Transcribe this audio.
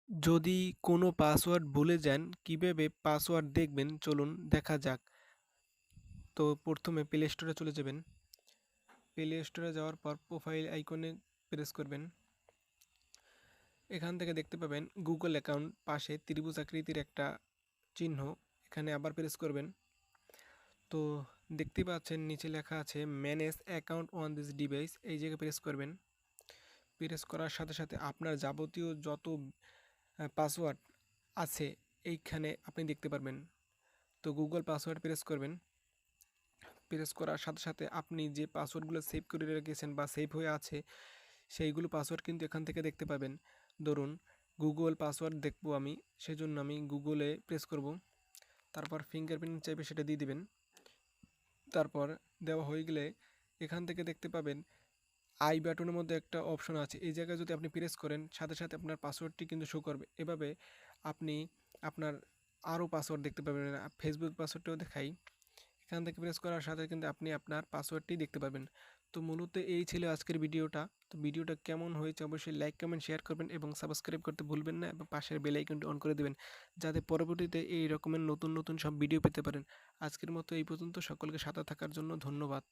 যদি কোনো পাসওয়ার্ড ভুলে যান কিভাবে পাসওয়ার্ড দেখবেন চলুন দেখা যাক। তো প্রথমে প্লে স্টোরে চলে যাবেন। প্লে স্টোরে যাওয়ার পর প্রোফাইল আইকনে প্রেস করবেন। এখান থেকে দেখতে পাবেন গুগল অ্যাকাউন্ট, পাশে ত্রিভুজ আকৃতির একটা চিহ্ন, এখানে আবার প্রেস করবেন। তো দেখতে পাচ্ছেন নিচে লেখা আছে manage account on this device, এই জায়গায় প্রেস করবেন। প্রেস করার সাথে সাথে আপনার যাবতীয় যত পাসওয়ার্ড আছে এইখানে আপনি দেখতে পারবেন। তো গুগল পাসওয়ার্ড প্রেস করবেন। প্রেস করার সাথে সাথে আপনি যে পাসওয়ার্ডগুলো সেভ করে রেখেছেন বা সেভ হয়ে আছে সেইগুলো পাসওয়ার্ড কিন্তু এখান থেকে দেখতে পাবেন। ধরুন গুগল পাসওয়ার্ড দেখবো আমি, সেজন্য আমি গুগলে প্রেস করব। তারপর ফিঙ্গারপ্রিন্ট চাইবে সেটা দিয়ে দিবেন। তারপর দেওয়া হয়ে গেলে এখান থেকে দেখতে পাবেন আই বাটনের মধ্যে একটা অপশন আছে, এই জায়গায় যদি আপনি প্রেস করেন সাথে সাথে আপনার পাসওয়ার্ডটি কিন্তু শো করবে। এভাবে আপনি আপনার আরও পাসওয়ার্ড দেখতে পাবেন। ফেসবুক পাসওয়ার্ডটাও দেখাই, এখান থেকে প্রেস করার সাথে কিন্তু আপনি আপনার পাসওয়ার্ডটি দেখতে পাবেন। তো মূলত এই ছিল আজকের ভিডিওটা। তো ভিডিওটা কেমন হয়েছে অবশ্যই লাইক কমেন্ট শেয়ার করবেন এবং সাবস্ক্রাইব করতে ভুলবেন না, এবং পাশের বেল আইকনটি অন করে দেবেন যাতে পরবর্তীতে এই রকমের নতুন নতুন সব ভিডিও পেতে পারেন। আজকের মতো এই পর্যন্ত, সকলকে সাথে থাকার জন্য ধন্যবাদ।